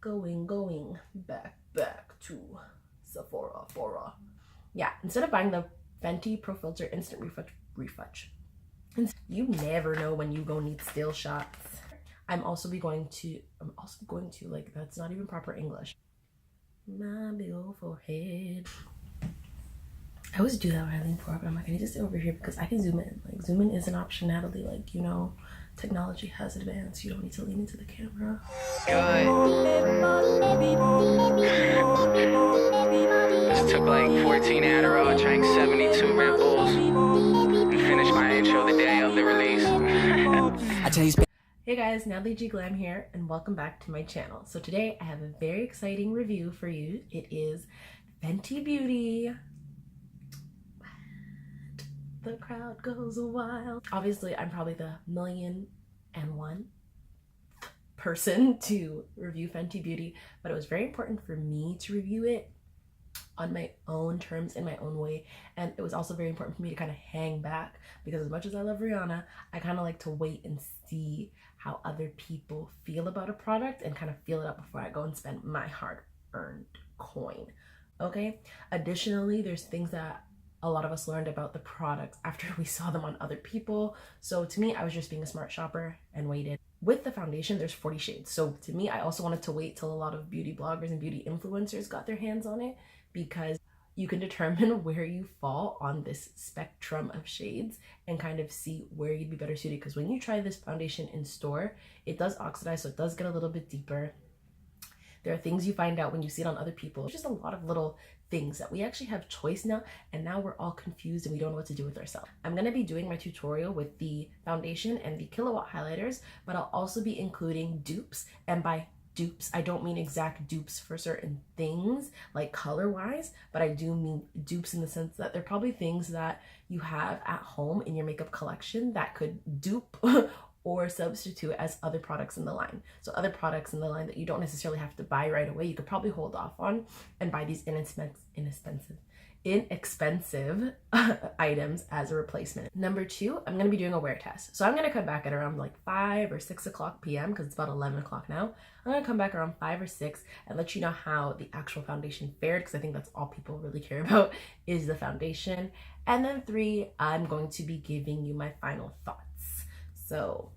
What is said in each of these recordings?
going back to Sephora. Yeah, instead of buying the Fenty Pro Filter Instant Retouch. You never know when you gonna need still shots. I'm also going to like, that's not even proper English. My big old forehead. I always do that when I lean forward, but I'm like, I need to stay over here because I can zoom in. Like, zoom in is an option, Natalie. Like, you know, technology has advanced. You don't need to lean into the camera. Good. Just took like 14 Adderall, drank 72 Red Bulls, and finished my intro the day of the release. I tell you. Hey guys, Natalliegee Glam here, and welcome back to my channel. So today I have a very exciting review for you. It is Fenty Beauty. The crowd goes wild. Obviously, I'm probably the 1,000,001 person to review Fenty Beauty, but it was very important for me to review it on my own terms, in my own way. And it was also very important for me to kind of hang back, because as much as I love Rihanna, I kind of like to wait and see how other people feel about a product and kind of feel it out before I go and spend my hard-earned coin. Okay? Additionally, there's things that a lot of us learned about the products after we saw them on other people. So to me, I was just being a smart shopper and waited. With the foundation, there's 40 shades. So to me, I also wanted to wait till a lot of beauty bloggers and beauty influencers got their hands on it, because you can determine where you fall on this spectrum of shades and kind of see where you'd be better suited. Because when you try this foundation in store, it does oxidize, so it does get a little bit deeper. There are things you find out when you see it on other people. There's just a lot of little things that we actually have choice now, and now we're all confused and we don't know what to do with ourselves. I'm going to be doing my tutorial with the foundation and the kilowatt highlighters, but I'll also be including dupes. And by dupes, I don't mean exact dupes for certain things, like color-wise, but I do mean dupes in the sense that they're probably things that you have at home in your makeup collection that could dupe or substitute as other products in the line. So other products in the line that you don't necessarily have to buy right away, you could probably hold off on and buy these inexpensive items as a replacement. Number two, I'm gonna be doing a wear test. So I'm gonna come back at around like 5 or 6 o'clock p.m. because it's about 11 o'clock now. I'm gonna come back around 5 or 6 and let you know how the actual foundation fared, because I think that's all people really care about is the foundation. And then 3, I'm going to be giving you my final thoughts. So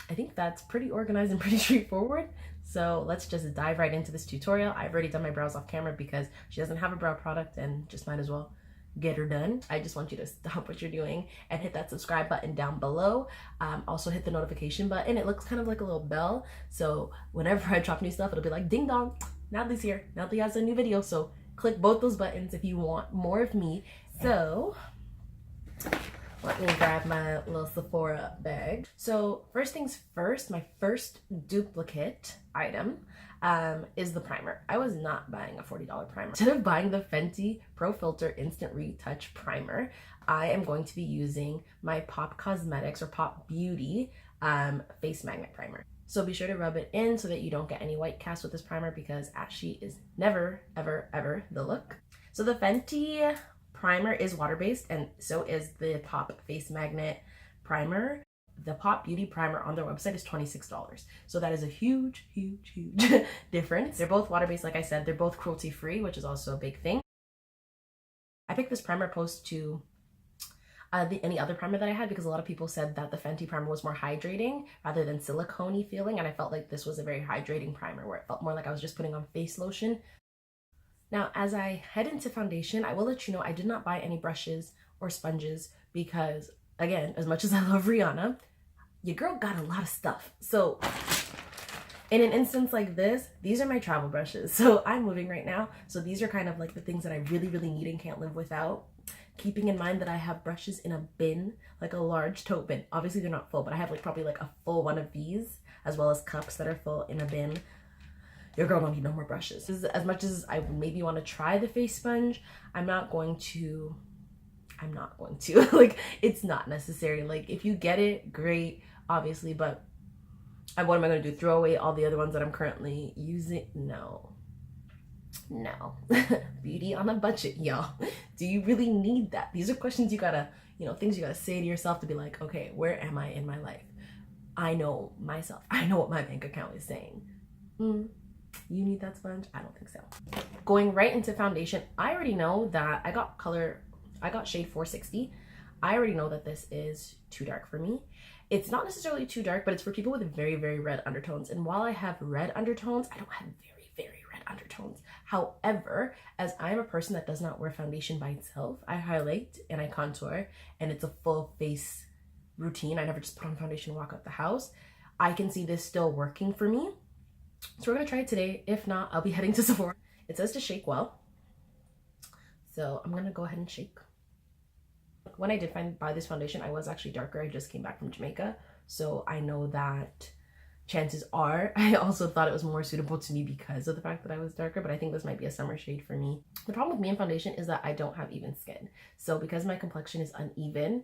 I think that's pretty organized and pretty straightforward. So let's just dive right into this tutorial. I've already done my brows off camera because she doesn't have a brow product and just might as well get her done. I just want you to stop what you're doing and hit that subscribe button down below. Also hit the notification button. It looks kind of like a little bell. So whenever I drop new stuff, it'll be like ding dong, Natalie's here. Natalie has a new video. So click both those buttons if you want more of me. So let me grab my little Sephora bag. So first things first, my first duplicate item is the primer. I was not buying a $40 primer. Instead of buying the Fenty Pro Filter Instant Retouch Primer, I am going to be using my Pop Cosmetics or Pop Beauty Face Magnet Primer. So be sure to rub it in so that you don't get any white cast with this primer, because ashy is never, ever, ever the look. So the Fenty primer is water-based, and so is the Pop Face Magnet Primer. The Pop Beauty Primer on their website is $26. So that is a huge difference. They're both water-based, like I said. They're both cruelty-free, which is also a big thing. I picked this primer opposed to any other primer that I had because a lot of people said that the Fenty primer was more hydrating rather than silicone-y feeling, and I felt like this was a very hydrating primer where it felt more like I was just putting on face lotion. Now, as I head into foundation, I will let you know I did not buy any brushes or sponges because, again, as much as I love Rihanna, your girl got a lot of stuff. So in an instance like this, these are my travel brushes. So I'm moving right now. So these are kind of like the things that I really need and can't live without. Keeping in mind that I have brushes in a bin, like a large tote bin. Obviously they're not full, but I have like probably like a full one of these, as well as cups that are full in a bin. Your girl don't need no more brushes. As much as I maybe want to try the face sponge, I'm not going to, like, it's not necessary. Like, if you get it, great, obviously, but what am I going to do? Throw away all the other ones that I'm currently using? No. Beauty on a budget, y'all. Do you really need that? These are questions you gotta, things you gotta say to yourself to be like, okay, where am I in my life? I know myself. I know what my bank account is saying. You need that sponge? I don't think so. Going right into foundation, I already know that I got shade 460. I already know that this is too dark for me. It's not necessarily too dark, but it's for people with very, very red undertones. And while I have red undertones, I don't have very, very red undertones. However, as I am a person that does not wear foundation by itself, I highlight and I contour, and it's a full face routine. I never just put on foundation and walk out the house. I can see this still working for me. So we're gonna try it today. If not, I'll be heading to Sephora. It says to shake well. So I'm gonna go ahead and shake. When I did buy this foundation, I was actually darker. I just came back from Jamaica. So I know that chances are, I also thought it was more suitable to me because of the fact that I was darker, but I think this might be a summer shade for me. The problem with me and foundation is that I don't have even skin. So because my complexion is uneven,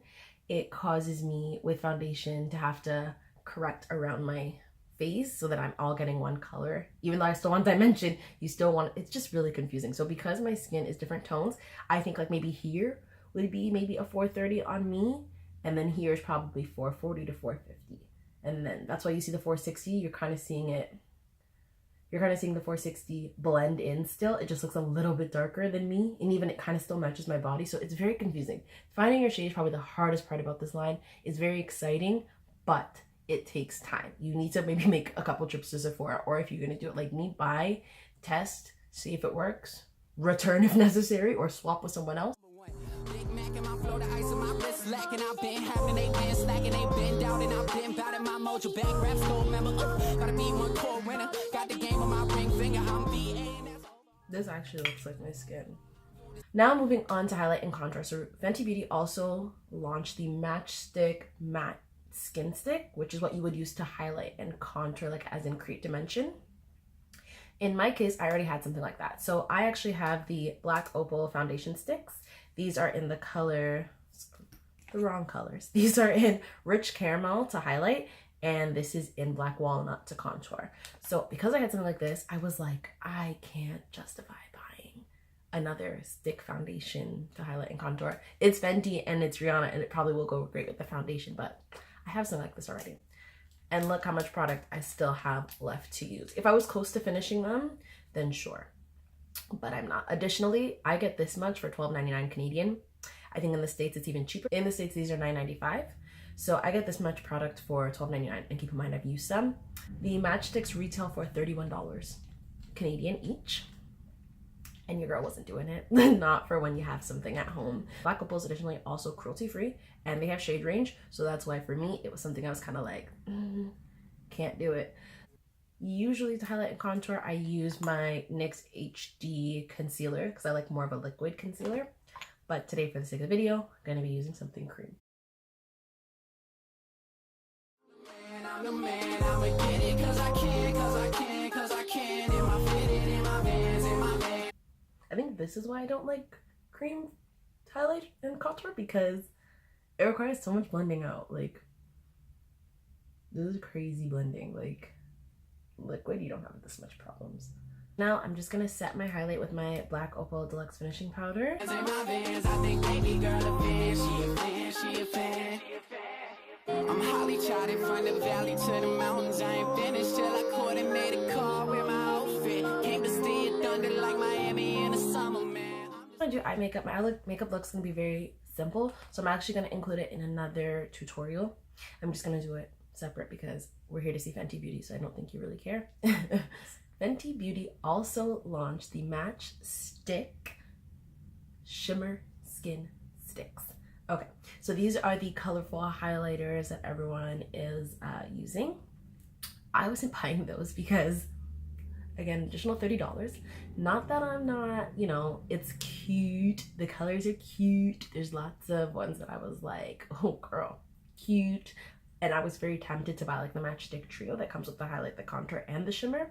it causes me with foundation to have to correct around my face so that I'm all getting one color. Even though I still want dimension, you still want, it's just really confusing. So because my skin is different tones, I think like maybe here would be maybe a 430 on me, and then here is probably 440 to 450. And then that's why you see the 460, you're kind of seeing the 460 blend in still. It just looks a little bit darker than me, and even it kind of still matches my body. So it's very confusing. Finding your shade is probably the hardest part about this line. It's very exciting, but it takes time. You need to maybe make a couple trips to Sephora, or if you're gonna do it like me, buy, test, see if it works, return if necessary, or swap with someone else. This actually looks like my skin. Now moving on to highlight and contour. So Fenty Beauty also launched the Matchstick Matte Skin Stick, which is what you would use to highlight and contour, like as in create dimension. In my case, I already had something like that. So I actually have the Black Opal foundation sticks. These are in the color, the wrong colors. These are in Rich Caramel to highlight, and this is in Black Walnut to contour. So because I had something like this, I was like, I can't justify buying another stick foundation to highlight and contour. It's Fenty and it's Rihanna, and it probably will go great with the foundation, but I have something like this already. And look how much product I still have left to use. If I was close to finishing them, then sure, but I'm not. Additionally, I get this much for $12.99 Canadian. I think in the States it's even cheaper. In the States, these are $9.95. So I get this much product for $12.99, and keep in mind I've used some. The matchsticks retail for $31 Canadian each. And your girl wasn't doing it. Not for when you have something at home. Black Opal is additionally also cruelty free, and they have shade range. So that's why for me, it was something I was kind of like, can't do it. Usually to highlight and contour, I use my NYX HD concealer because I like more of a liquid concealer. But today, for the sake of the video, I'm going to be using something cream. I think this is why I don't like cream highlight and contour, because it requires so much blending out. Like, this is crazy blending. Like, liquid, you don't have this much problems. Now I'm just gonna set my highlight with my Black Opal Deluxe Finishing Powder. I'm Holly charted from the valley to the mountains. I ain't finished till I coordinate a car with my outfit. Came to stay it thunder like Miami in the summer, man. I'm gonna do eye makeup. My makeup look's gonna be very simple, so I'm actually gonna include it in another tutorial. I'm just gonna do it separate because we're here to see Fenty Beauty, so I don't think you really care. Fenty Beauty also launched the Match Stick Shimmer Skin Sticks. Okay, so these are the colorful highlighters that everyone is using. I wasn't buying those because, again, additional $30. Not that I'm not, you know, it's cute. The colors are cute. There's lots of ones that I was like, oh girl, cute. And I was very tempted to buy like the Matchstick Trio that comes with the highlight, the contour, and the shimmer.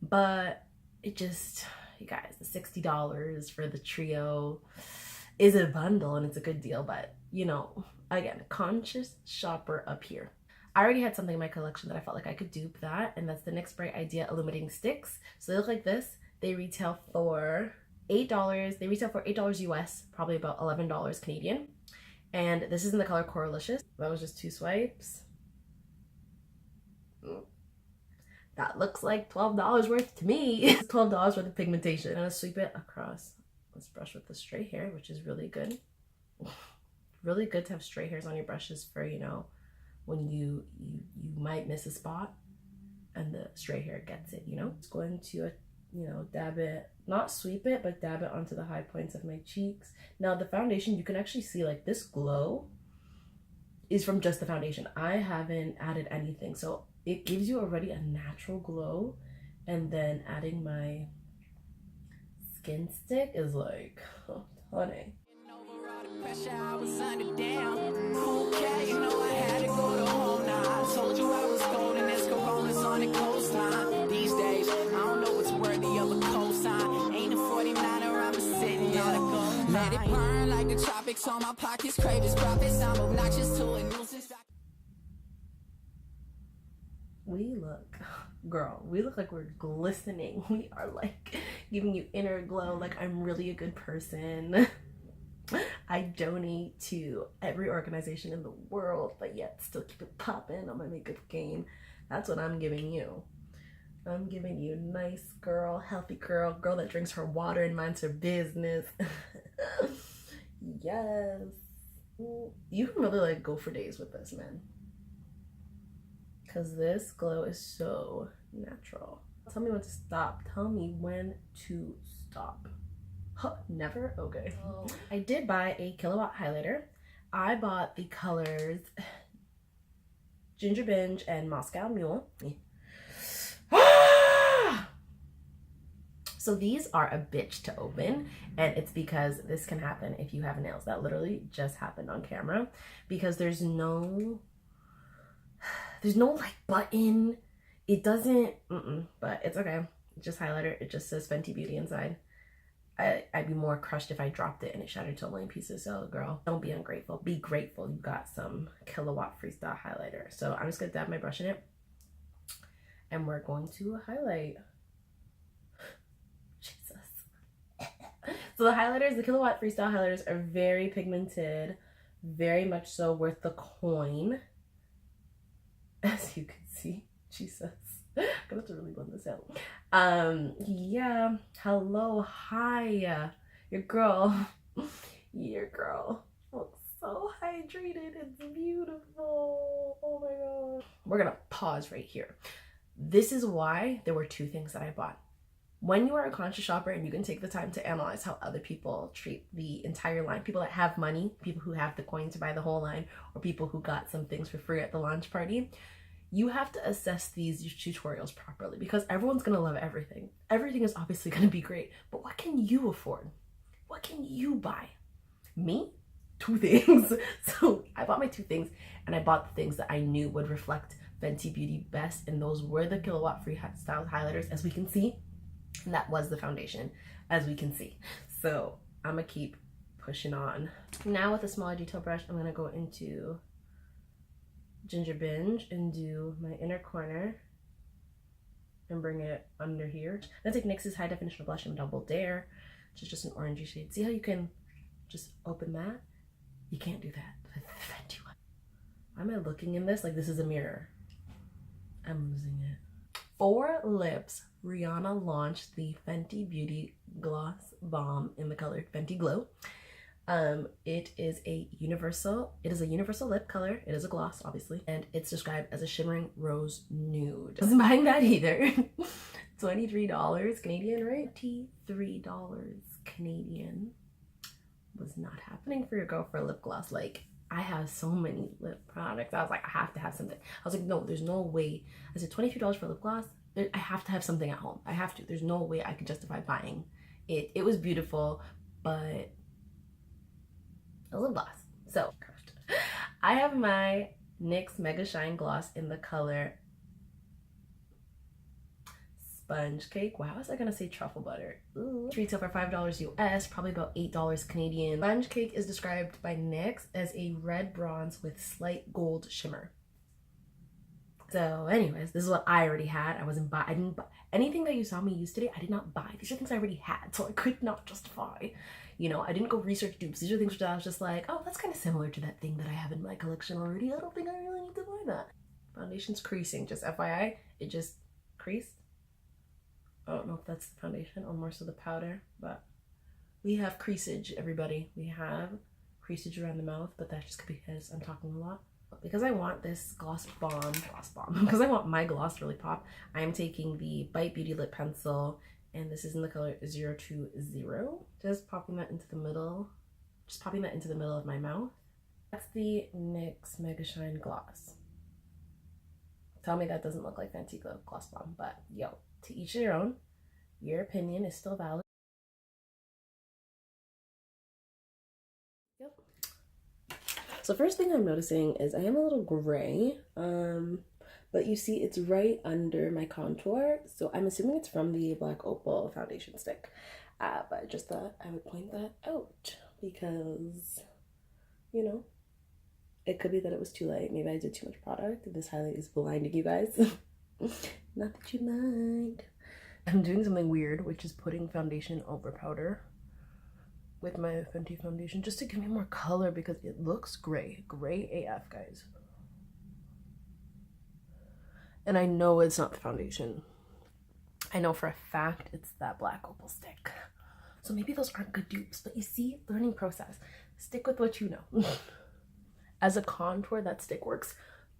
But it just, you guys, the $60 for the trio is a bundle and it's a good deal, but you know, again, conscious shopper up here. I already had something in my collection that I felt like I could dupe that, and that's the NYX Bright Idea Illuminating Sticks. So they look like this. They retail for $8. They retail for $8 US, probably about $11 Canadian. And this is in the color Coralicious. That was just 2 swipes. That looks like $12 worth to me. It's $12 worth of pigmentation. I'm gonna sweep it across this brush with the straight hair, which is really good. Really good to have straight hairs on your brushes for, you know, when you might miss a spot and the straight hair gets it, you know. It's going to, you know, dab it, not sweep it, but dab it onto the high points of my cheeks. Now the foundation, you can actually see like this glow is from just the foundation. I haven't added anything, so it gives you already a natural glow, and then adding my skin stick is like, oh, honey. I was under down. Okay, you know I had to go to home now. I told you I was golden as Coronas on the coastline. These days, I don't know what's worthy of a cosign. Ain't a 49er, I'm a sitting on a gold. Let it burn like the tropics on my pockets. Crave his profits. I'm obnoxious to a nuisance. We look, girl, we look like we're glistening. We are like giving you inner glow, like I'm really a good person. I donate to every organization in the world, but yet still keep it popping on my makeup game. That's what I'm giving you. I'm giving you nice girl, healthy girl, girl that drinks her water and minds her business. Yes. You can really like go for days with this, man. Because this glow is so natural. Tell me when to stop. Tell me when to stop. Huh, never? Okay. I did buy a kilowatt highlighter. I bought the colors Ginger Binge and Moscow Mule. So these are a bitch to open, and it's because this can happen if you have nails. That literally just happened on camera, because there's no like button. It doesn't, but it's okay. Just highlighter. It just says Fenty Beauty inside. I'd be more crushed if I dropped it and it shattered to a million pieces. So girl, don't be ungrateful. Be grateful you got some kilowatt freestyle highlighter. So I'm just gonna dab my brush in it and we're going to highlight. Jesus. So the highlighters, the kilowatt freestyle highlighters are very pigmented, very much so worth the coin. As you can see, Jesus. I'm gonna have to really blend this out. Yeah, hello, hi, your girl looks so hydrated. It's beautiful. Oh my god. We're gonna pause right here. This is why there were two things that I bought. When you are a conscious shopper and you can take the time to analyze how other people treat the entire line, people that have money, people who have the coin to buy the whole line, or people who got some things for free at the launch party, you have to assess these tutorials properly, because everyone's gonna love everything. Everything is obviously gonna be great, but what can you afford? What can you buy? Me? 2 things. So I bought my 2 things, and I bought the things that I knew would reflect Fenty Beauty best, and those were the kilowatt free style highlighters, as we can see, and that was the foundation, as we can see. So I'm gonna keep pushing on. Now with a smaller detail brush, I'm gonna go into Ginger Binge and do my inner corner and bring it under here. Then take NYX's high definition blush in Double Dare, which is just an orangey shade. See how you can just open that? You can't do that with the Fenty one. Why am I looking in this like this is a mirror? I'm losing it. For lips, Rihanna launched the Fenty Beauty Gloss Bomb in the color Fenty Glow. It is a universal lip color. It is a gloss, obviously, and it's described as a shimmering rose nude. I wasn't buying that either. $23 Canadian, right? $23 Canadian was not happening for your girl for a lip gloss. Like, I have so many lip products. I was like, I have to have something. I was like, no, there's no way. I said $22 for a lip gloss. I have to have something at home. I have to. There's no way I could justify buying it. It was beautiful, but a lip gloss. So I have my NYX Mega Shine Gloss in the color Sponge Cake. Wow, was I gonna say truffle butter? Ooh. Retail for $5 US, probably about $8 Canadian. Sponge Cake is described by NYX as a red bronze with slight gold shimmer. So anyways, this is what I already had. I didn't buy anything that you saw me use today. I did not buy. These are things I already had, so I could not justify. You know, I didn't go research dupes. These are things that I was just like, oh, that's kind of similar to that thing that I have in my collection already. I don't think I really need to buy that. Foundation's creasing, just FYI. It just creased. I don't know if that's the foundation or more so the powder, but we have creasage, everybody. We have creasage around the mouth, but that just could be because I'm talking a lot. Because I want this gloss bomb, because I want my gloss to really pop, I am taking the Bite Beauty Lip Pencil, and this is in the color 020. Just popping that into the middle, of my mouth. That's the NYX Mega Shine Gloss. Tell me that doesn't look like Fenty Gloss Bomb, but yo, to each their own. Your opinion is still valid. Yep. So first thing I'm noticing is I am a little gray, but you see it's right under my contour, so I'm assuming it's from the Black Opal foundation stick, but I just thought I would point that out because, you know, it could be that it was too light. Maybe I did too much product. This highlight is blinding you guys. Not that you mind. I'm doing something weird, which is putting foundation over powder with my Fenty foundation just to give me more color because it looks gray. Gray AF, guys. And I know it's not the foundation. I know for a fact it's that Black Opal stick. So maybe those aren't good dupes, but you see, learning process. Stick with what you know. As a contour, that stick works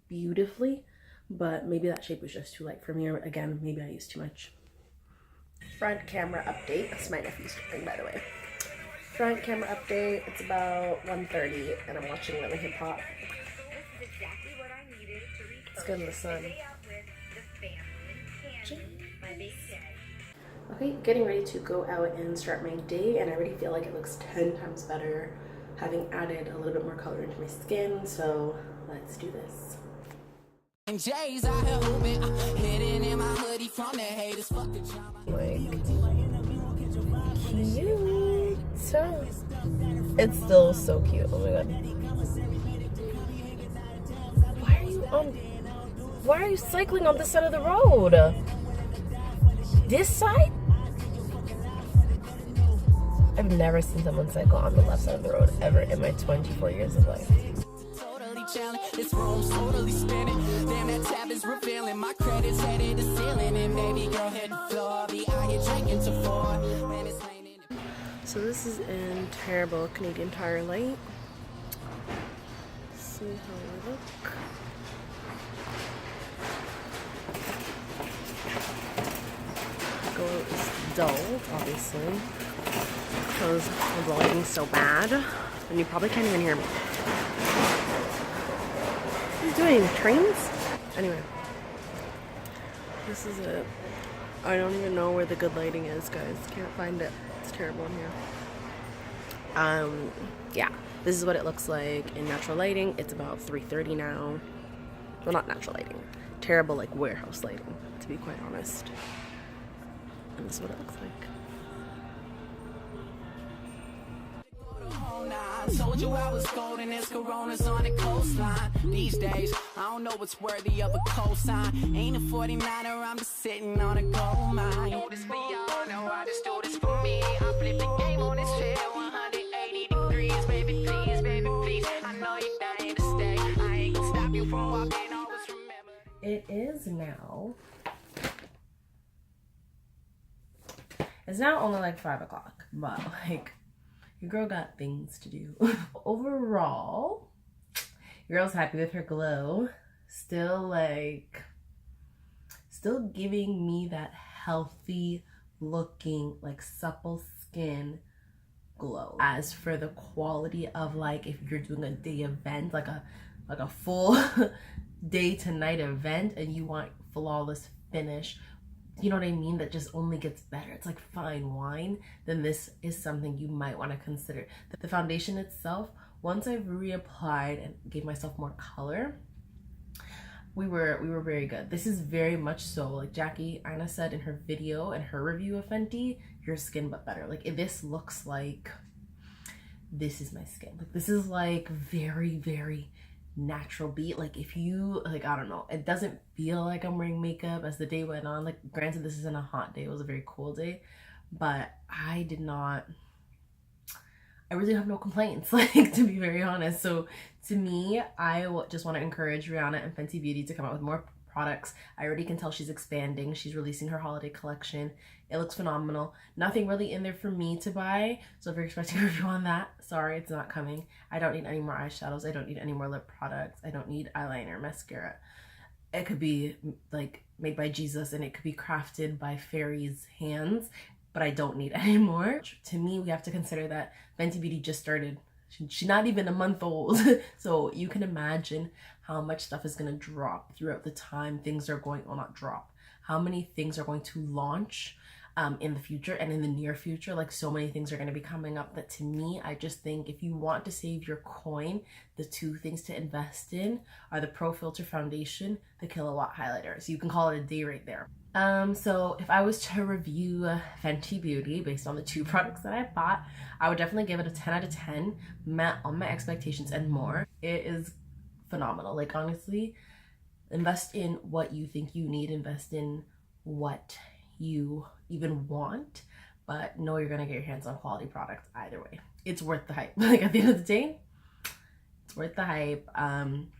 beautifully, but maybe that shape was just too light for me, or again, maybe I used too much. Front camera update. That's my nephew's thing, by the way. Front camera update. It's about 1:30, and I'm watching Love and Hip Hop. Let's go in the sun. Okay, getting ready to go out and start my day, and I already feel like it looks 10 times better having added a little bit more color into my skin, so let's do this. Like, cute. It's still so cute. Oh my god. Why are you cycling on this side of the road? This side? I've never seen someone cycle on the left side of the road ever in my 24 years of life. This room's totally spinning. Damn, that tab is revealing. My credits headed to ceiling, and baby girl hit the floor. I'll be out here drinking to 4. So this is in terrible Canadian Tire light. Let's see how we look. Go is dull, obviously, because the lighting's so bad, and you probably can't even hear me. What are you doing? Trains? Anyway, this is it. I don't even know where the good lighting is, guys. Can't find it. It's terrible in here. Yeah, this is what it looks like in natural lighting. It's about 3:30 now. Well, not natural lighting. Terrible, like, warehouse lighting, to be quite honest. And this is what it looks like. Told you I was golden, there's coronas on the coastline. These days, I don't know what's worthy of a cosign. Ain't a 49er, I'm just sitting on a gold mine. Do this for y'all, no, I just do this for me. I flip the game on this chair, 180 degrees. Baby, please, I know you're dying to stay. I ain't gonna stop you from walking, always remember. It is now. It's now only like 5 o'clock, but like, your girl got things to do. Overall, your girl's happy with her glow. Still giving me that healthy looking, like, supple skin glow. As for the quality of, like, if you're doing a day event, like a full day to night event, and you want flawless finish, you know what I mean, that just only gets better, it's like fine wine, then this is something you might want to consider. The foundation itself, once I've reapplied and gave myself more color, we were very good. This is very much so, like Jackie Aina said in her video and her review of Fenty, your skin but better. Like, this looks like this is my skin. Like, this is like very, very natural beat. Like, if you, like, I don't know, it doesn't feel like I'm wearing makeup as the day went on. Like, granted, this isn't a hot day, it was a very cool day, but I really have no complaints, like, to be very honest. So to me, I just want to encourage Rihanna and Fenty Beauty to come out with more products. I already can tell she's expanding. She's releasing her holiday collection. It looks phenomenal. Nothing really in there for me to buy, so if you're expecting a review on that, sorry, it's not coming. I don't need any more eyeshadows. I don't need any more lip products. I don't need eyeliner, mascara. It could be like made by Jesus and it could be crafted by fairies' hands, but I don't need any more. To me, we have to consider that Fenty Beauty just started. She's not even a month old. So you can imagine how much stuff is going to drop throughout the time things are going, well, not drop, how many things are going to launch in the future and in the near future. Like, so many things are going to be coming up that, to me, I just think if you want to save your coin, the two things to invest in are the Pro Filter Foundation, the Kilowatt Highlighter. So you can call it a day right there. So if I was to review Fenty Beauty based on the two products that I bought, I would definitely give it a 10 out of 10, met all my expectations and more. It is phenomenal. Like, honestly, invest in what you think you need, invest in what you even want, but know you're gonna get your hands on quality products either way. It's worth the hype. Like, at the end of the day, it's worth the hype. I'm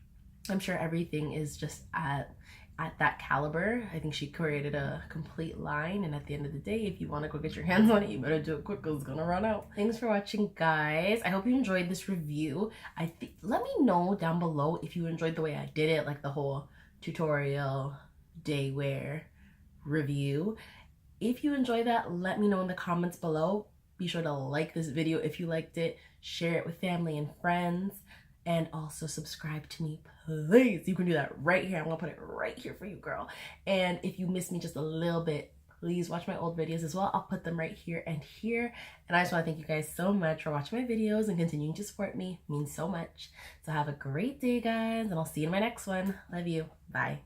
sure everything is just at that caliber. I think she created a complete line, and at the end of the day, if you want to go get your hands on it, you better do it quick because it's gonna run out. Thanks for watching, guys. I hope you enjoyed this review. Let me know down below if you enjoyed the way I did it, like the whole tutorial day wear review. If you enjoy that, let me know in the comments below. Be sure to like this video if you liked it, share it with family and friends, and also subscribe to me, please. You can do that right here. I'm gonna put it right here for you, girl. And if you miss me just a little bit, please watch my old videos as well. I'll put them right here and here. And I just want to thank you guys so much for watching my videos and continuing to support me. It means so much. So have a great day, guys, and I'll see you in my next one. Love you. Bye.